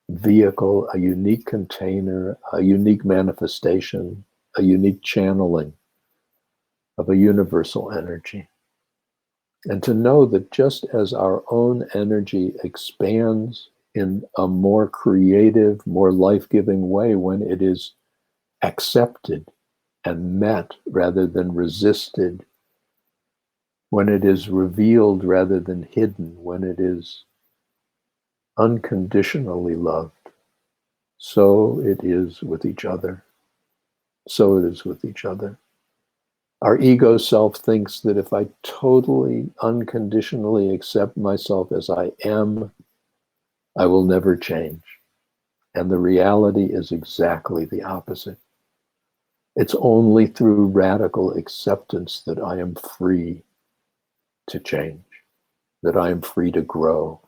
vehicle, a unique container, a unique manifestation, a unique channeling of a universal energy. And to know that just as our own energy expands in a more creative, more life-giving way when it is accepted and met rather than resisted, when it is revealed rather than hidden, when it is unconditionally loved, so it is with each other. So it is with each other. Our ego self thinks that if I totally, unconditionally accept myself as I am, I will never change. And the reality is exactly the opposite. It's only through radical acceptance that I am free to change, that I am free to grow,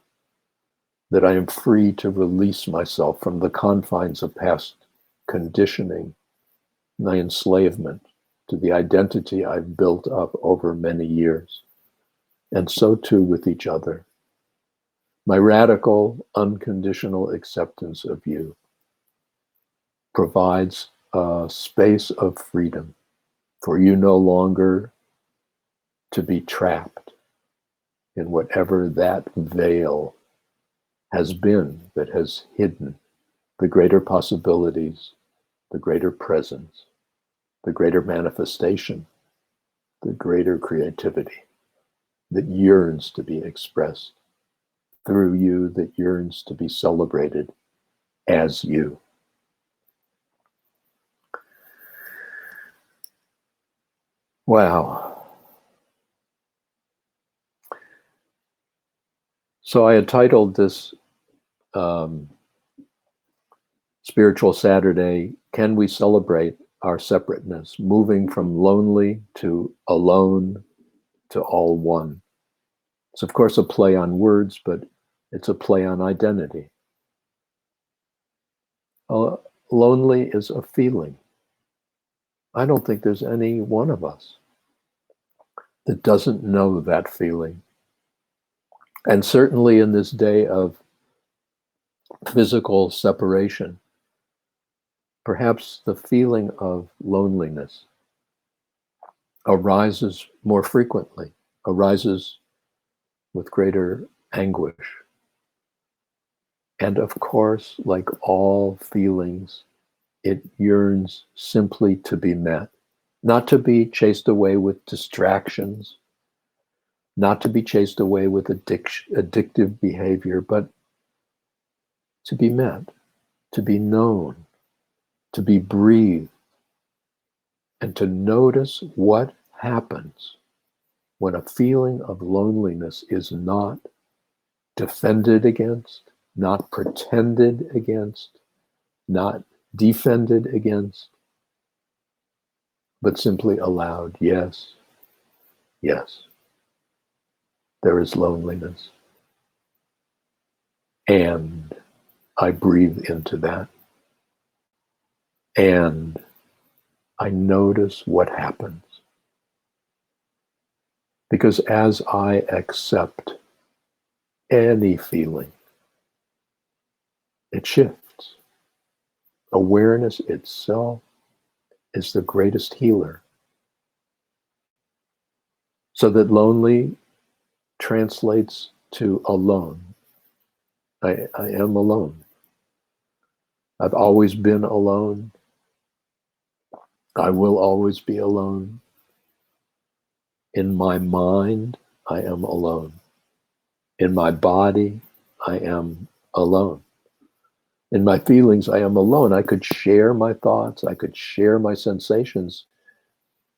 that I am free to release myself from the confines of past conditioning, my enslavement to the identity I've built up over many years. And so too with each other. My radical, unconditional acceptance of you provides a space of freedom for you no longer to be trapped in whatever that veil has been that has hidden the greater possibilities, the greater presence, the greater manifestation, the greater creativity that yearns to be expressed through you, that yearns to be celebrated as you. Wow. So I had titled this Spiritual Saturday can we celebrate our separateness, moving from lonely to alone to all one? It's of course a play on words, but it's a play on identity. Lonely is a feeling. I don't think there's any one of us that doesn't know that feeling. And certainly in this day of physical separation, perhaps the feeling of loneliness arises more frequently, arises with greater anguish. And of course, like all feelings, it yearns simply to be met, not to be chased away with distractions, not to be chased away with addictive behavior, but to be met, to be known, to be breathed, and to notice what happens when a feeling of loneliness is not defended against, not pretended against, not defended against, but simply allowed. Yes, yes, there is loneliness. And I breathe into that. And I notice what happens. Because as I accept any feeling, it shifts. Awareness itself is the greatest healer. So that lonely translates to alone. I am alone. I've always been alone. I will always be alone. In my mind, I am alone. In my body, I am alone. In my feelings, I am alone. I could share my thoughts. I could share my sensations.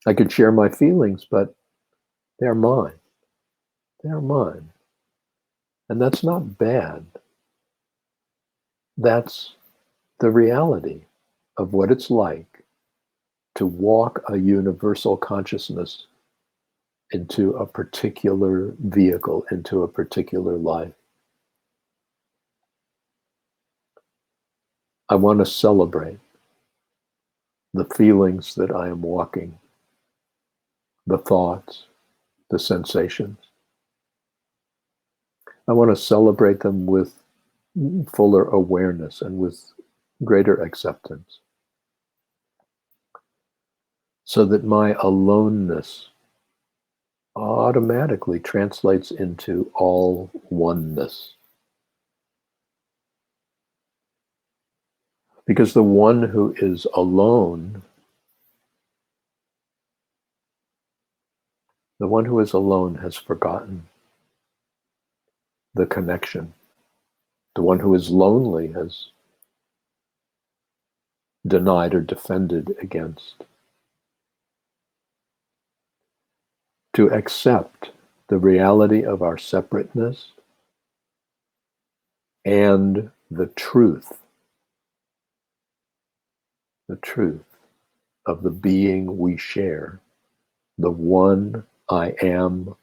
I could share my feelings, but they're mine. They're mine. And that's not bad. That's the reality of what it's like to walk a universal consciousness into a particular vehicle, into a particular life. I want to celebrate the feelings that I am walking, the thoughts, the sensations. I want to celebrate them with fuller awareness and with greater acceptance, so that my aloneness automatically translates into all oneness. Because the one who is alone, has forgotten the connection. The one who is lonely has denied or defended against. To accept the reality of our separateness and the truth of the being we share, the one I am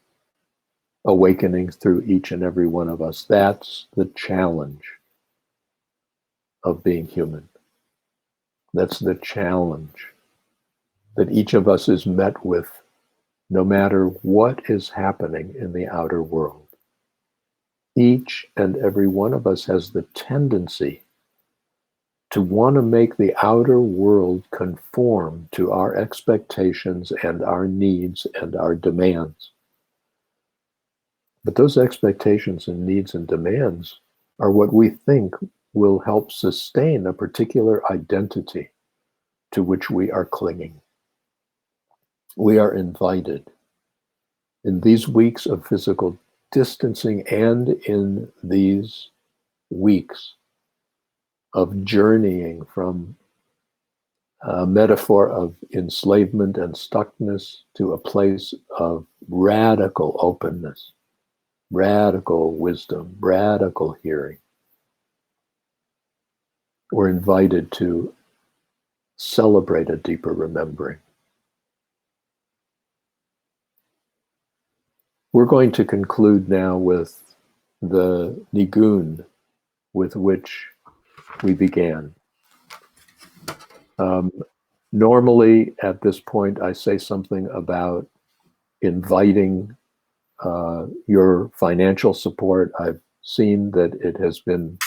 awakening through each and every one of us. That's the challenge of being human. That's the challenge that each of us is met with, no matter what is happening in the outer world. Each and every one of us has the tendency to want to make the outer world conform to our expectations and our needs and our demands. But those expectations and needs and demands are what we think will help sustain a particular identity to which we are clinging. We are invited in these weeks of physical distancing and in these weeks of journeying from a metaphor of enslavement and stuckness to a place of radical openness, radical wisdom, radical hearing. We're invited to celebrate a deeper remembering. We're going to conclude now with the nigun with which we began. Normally, at this point, I say something about inviting your financial support. I've seen that it has been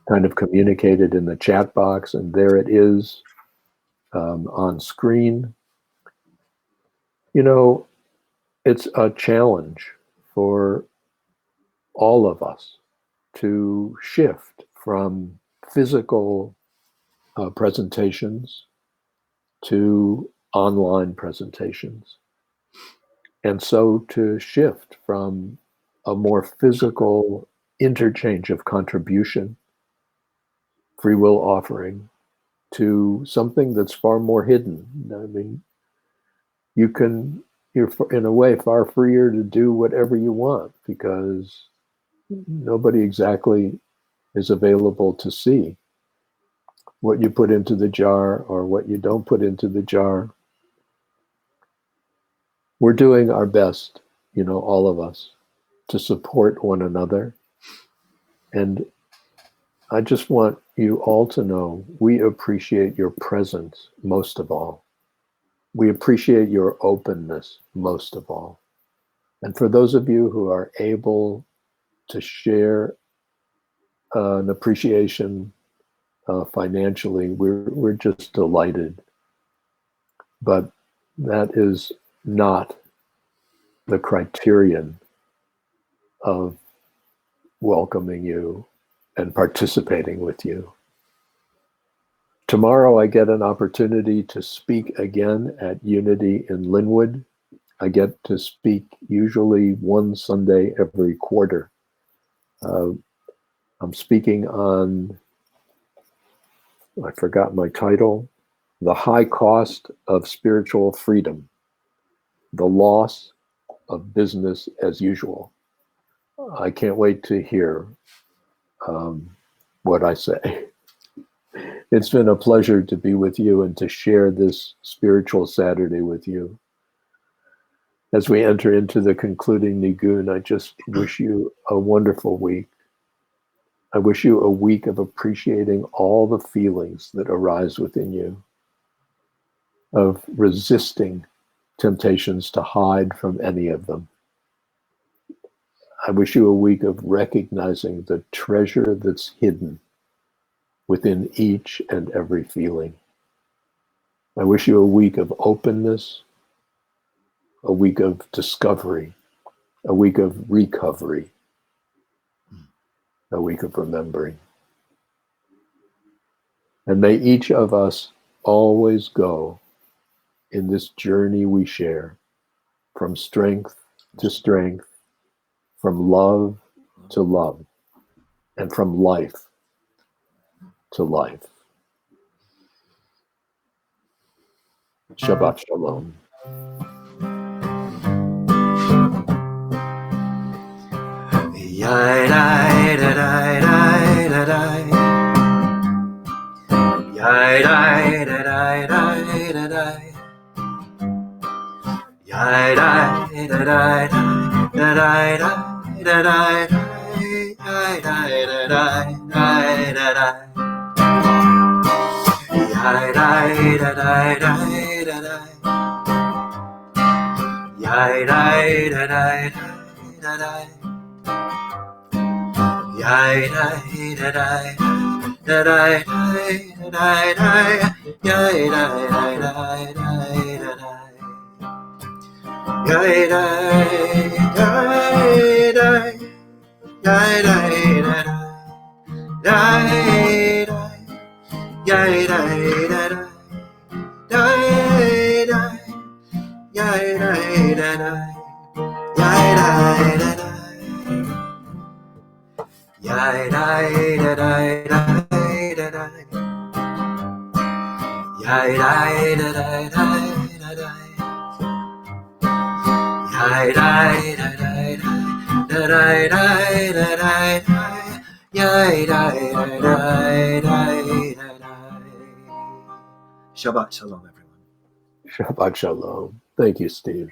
kind of communicated in the chat box, and there it is on screen. You know, it's a challenge for all of us to shift from physical presentations to online presentations. And so to shift from a more physical interchange of contribution, free will offering, to something that's far more hidden. I mean, you're in a way far freer to do whatever you want because nobody exactly is available to see what you put into the jar or what you don't put into the jar. We're doing our best, you know, all of us, to support one another. And I just want you all to know we appreciate your presence most of all. We appreciate your openness most of all. And for those of you who are able to share an appreciation financially, we're just delighted. But that is not the criterion of welcoming you and participating with you. Tomorrow I get an opportunity to speak again at Unity in Lynnwood. I get to speak usually one Sunday every quarter. I'm speaking on, I forgot my title, The High Cost of Spiritual Freedom, the Loss of Business as Usual. I can't wait to hear what I say. It's been a pleasure to be with you and to share this spiritual Saturday with you. As we enter into the concluding nigun, I just wish you a wonderful week. I wish you a week of appreciating all the feelings that arise within you, of resisting temptations to hide from any of them. I wish you a week of recognizing the treasure that's hidden within each and every feeling. I wish you a week of openness, a week of discovery, a week of recovery, a week of remembering. And may each of us always go in this journey we share from strength to strength, from love to love, and from life to life. Shabbat Shalom. Yai dai da dai dai da dai. Yai dai da dai dai da dai. Yai dai da dai da dai da dai. Yai dai da dai da dai. Yai dai da dai da dai. Yai dai da dai da dai. Yai dai da dai da dai da dai. Yai dai da dai da dai. Yai dai dai dai. Yai dai da dai. Dai dai. Yai dai da dai. Dai dai. Yai dai da dai. Yai dai da dai. Yai dai da dai da dai. Yai dai da dai da dai. Yai dai da dai da dai da dai. Yai dai da dai da dai. Shabbat Shalom, everyone. Shabbat Shalom. Thank you, Steve.